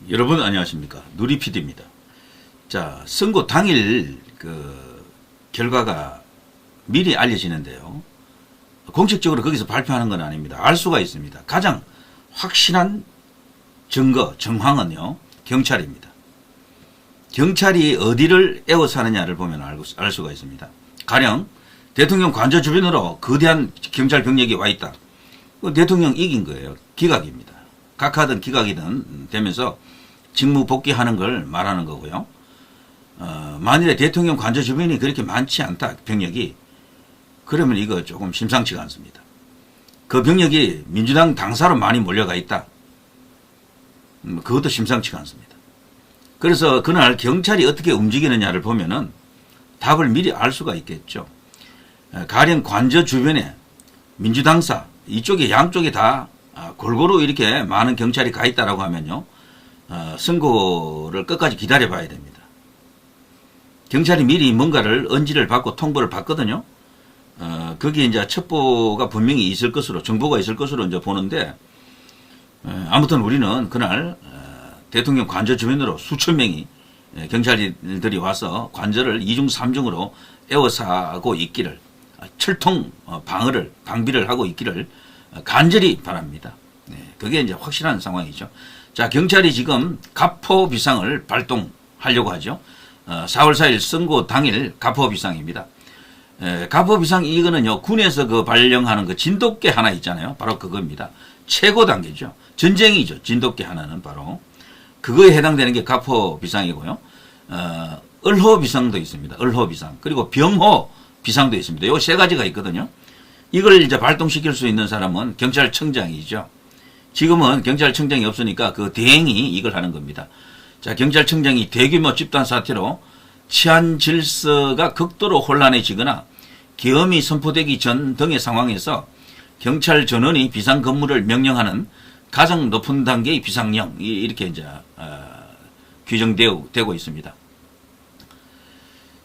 여러분 안녕하십니까, 누리 PD입니다. 자, 선거 당일 결과가 미리 알려지는데요. 공식적으로 거기서 발표하는 건 아닙니다. 알 수가 있습니다. 가장 확실한 증거, 정황은요, 경찰입니다. 경찰이 어디를 에워싸 하느냐를 보면 알 수가 있습니다. 가령 대통령 관저 주변으로 거대한 경찰 병력이 와 있다. 대통령 이긴 거예요. 기각입니다. 각하든 기각이든 되면서 직무 복귀하는 걸 말하는 거고요. 만일에 대통령 관저 주변이 그렇게 많지 않다, 병력이, 그러면 이거 조금 심상치가 않습니다. 그 병력이 민주당 당사로 많이 몰려가 있다. 그것도 심상치가 않습니다. 그래서 그날 경찰이 어떻게 움직이느냐를 보면은 답을 미리 알 수가 있겠죠. 가령 관저 주변에 민주당사, 이쪽에 양쪽에 다 골고루 이렇게 많은 경찰이 가 있다라고 하면요, 선고를 끝까지 기다려 봐야 됩니다. 경찰이 미리 뭔가를 언지를 받고 통보를 받거든요. 거기에 이제 첩보가 분명히 있을 것으로, 정보가 있을 것으로 이제 보는데, 아무튼 우리는 그날 대통령 관저 주변으로 수천 명이 경찰들이 와서 관저를 2중 3중으로 에워싸고 있기를, 철통 방비를 하고 있기를 간절히 바랍니다. 그게 이제 확실한 상황이죠. 자, 경찰이 지금 가포 비상을 발동하려고 하죠. 4월 4일 선고 당일 가포 비상입니다. 가포 비상 이거는요, 군에서 발령하는 진돗개 하나 있잖아요. 바로 그겁니다. 최고 단계죠. 전쟁이죠. 진돗개 하나는 바로. 그거에 해당되는 게 가포 비상이고요. 을호 비상도 있습니다. 을호 비상. 그리고 병호 비상도 있습니다. 요 세 가지가 있거든요. 이걸 이제 발동시킬 수 있는 사람은 경찰청장이죠. 지금은 경찰청장이 없으니까 그 대행이 이걸 하는 겁니다. 자, 경찰청장이 대규모 집단 사태로 치안 질서가 극도로 혼란해지거나 계엄이 선포되기 전 등의 상황에서 경찰 전원이 비상 근무를 명령하는 가장 높은 단계의 비상령, 이렇게 이제 규정되고 있습니다.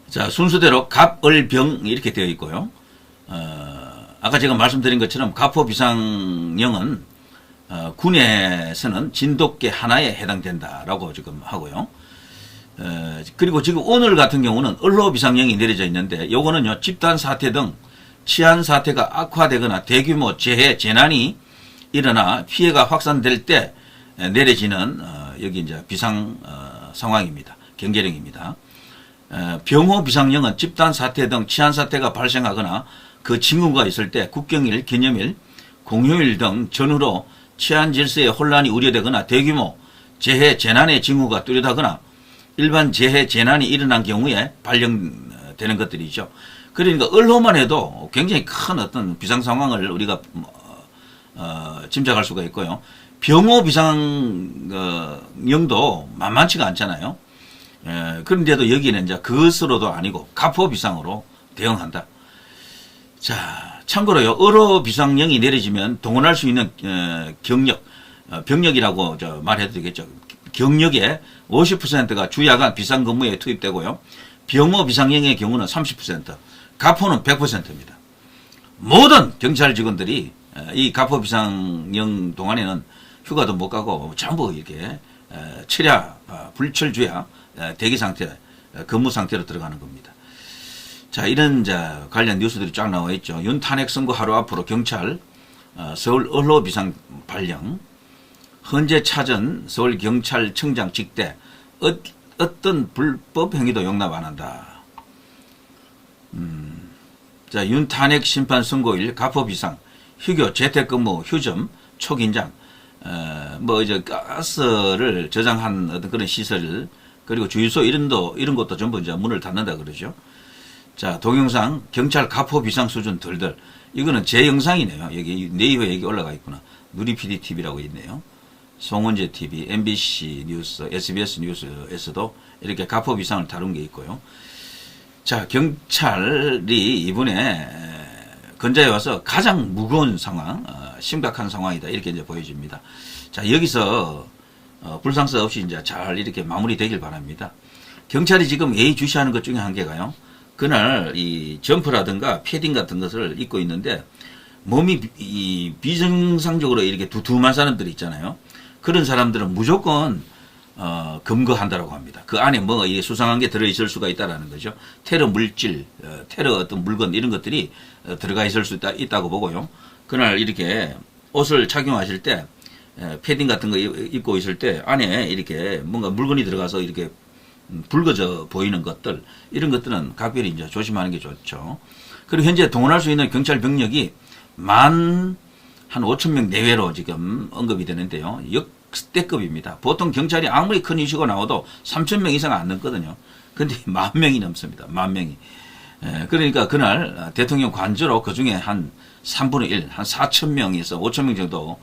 자, 순서대로 갑, 을, 병 이렇게 되어 있고요. 아까 제가 말씀드린 것처럼 가포 비상령은 군에서는 진돗개 하나에 해당된다라고 지금 하고요. 그리고 지금 오늘 같은 경우는 을로 비상령이 내려져 있는데, 요거는요, 집단 사태 등 치안 사태가 악화되거나 대규모 재해, 재난이 일어나 피해가 확산될 때 내려지는 여기 이제 비상 상황입니다. 경계령입니다. 병호 비상령은 집단 사태 등 치안 사태가 발생하거나 그 징후가 있을 때 국경일, 기념일, 공휴일 등 전후로 치안 질서의 혼란이 우려되거나 대규모 재해, 재난의 징후가 뚜렷하거나 일반 재해, 재난이 일어난 경우에 발령되는 것들이죠. 그러니까 을호만 해도 굉장히 큰 어떤 비상 상황을 우리가 짐작할 수가 있고요. 병호 비상령도 만만치가 않잖아요. 그런데도 여기는 이제 그것으로도 아니고 가포 비상으로 대응한다. 자, 참고로요, 을호 비상령이 내려지면 동원할 수 있는 경력, 병력이라고 말해도 되겠죠. 경력의 50%가 주야간 비상근무에 투입되고요. 병호 비상령의 경우는 30%, 가포는 100%입니다. 모든 경찰 직원들이 이 가포 비상령 동안에는 휴가도 못 가고 전부 이렇게 철야, 불철주야 대기 상태, 근무 상태로 들어가는 겁니다. 자, 이런 관련 뉴스들이 쫙 나와 있죠. 윤 탄핵 선고 하루 앞으로 경찰 서울 을호 비상 발령, 헌재 찾은 서울경찰청장 직대 어떤 불법 행위도 용납 안 한다. 자, 윤 탄핵 심판 선고일 가포 비상, 휴교, 재택근무, 휴점, 초긴장, 이제 가스를 저장한 어떤 그런 시설, 그리고 주유소 이런 것도 전부 이제 문을 닫는다 그러죠. 자, 동영상 경찰 가포 비상 수준 덜덜. 이거는 제 영상이네요. 여기 네이버에 여기 올라가 있구나. 누리 PD TV라고 있네요. 송원재 TV, MBC 뉴스, SBS 뉴스에서도 이렇게 가포 비상을 다룬 게 있고요. 자, 경찰이 이번에 근자에 와서 가장 무거운 상황, 심각한 상황이다, 이렇게 이제 보여집니다. 자, 여기서 불상사 없이 이제 잘 이렇게 마무리되길 바랍니다. 경찰이 지금 예의주시하는 것 중에 한 개가요, 그날 이 점퍼라든가 패딩 같은 것을 입고 있는데 몸이 비정상적으로 이렇게 두툼한 사람들이 있잖아요. 그런 사람들은 무조건 검거한다라고 합니다. 그 안에 뭐가 수상한 게 들어있을 수가 있다라는 거죠. 테러 물질, 테러 어떤 물건 이런 것들이 들어가 있을 수 있다고 보고요. 그날 이렇게 옷을 착용하실 때 패딩 같은 거 입고 있을 때 안에 이렇게 뭔가 물건이 들어가서 이렇게 붉어져 보이는 것들 이런 것들은 각별히 이제 조심하는 게 좋죠. 그리고 현재 동원할 수 있는 경찰 병력이 한 5,000명 내외로 지금 언급이 되는데요. 역대급입니다. 보통 경찰이 아무리 큰 이슈가 나와도 3,000명 이상 안 넘거든요. 근데 10,000명이 넘습니다. 10,000명이. 그러니까 그날 대통령 관저로 그 중에 한 3분의 1, 한 4,000명에서 5,000명 정도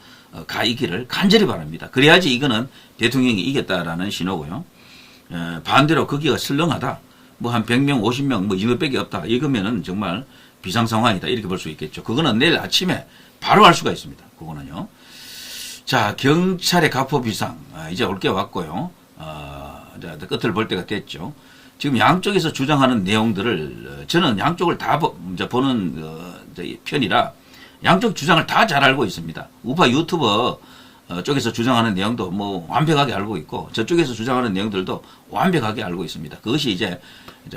가 있기를 간절히 바랍니다. 그래야지 이거는 대통령이 이겼다라는 신호고요. 반대로 거기가 설렁하다. 뭐 한 100명, 50명, 뭐 이것밖에 없다. 이거면은 정말 비상 상황이다. 이렇게 볼 수 있겠죠. 그거는 내일 아침에 바로 알 수가 있습니다. 그거는요. 자, 경찰의 가포 비상. 이제 올 게 왔고요. 이제 끝을 볼 때가 됐죠. 지금 양쪽에서 주장하는 내용들을 저는 양쪽을 다 보는 편이라 양쪽 주장을 다 잘 알고 있습니다. 우파 유튜버 쪽에서 주장하는 내용도 뭐 완벽하게 알고 있고 저쪽에서 주장하는 내용들도 완벽하게 알고 있습니다. 그것이 이제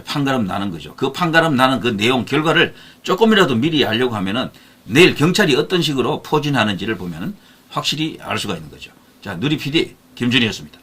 판가름 나는 거죠. 그 판가름 나는 그 내용 결과를 조금이라도 미리 알려고 하면은 내일 경찰이 어떤 식으로 포진하는지를 보면은 확실히 알 수가 있는 거죠. 자, 누리 PD 김준희였습니다.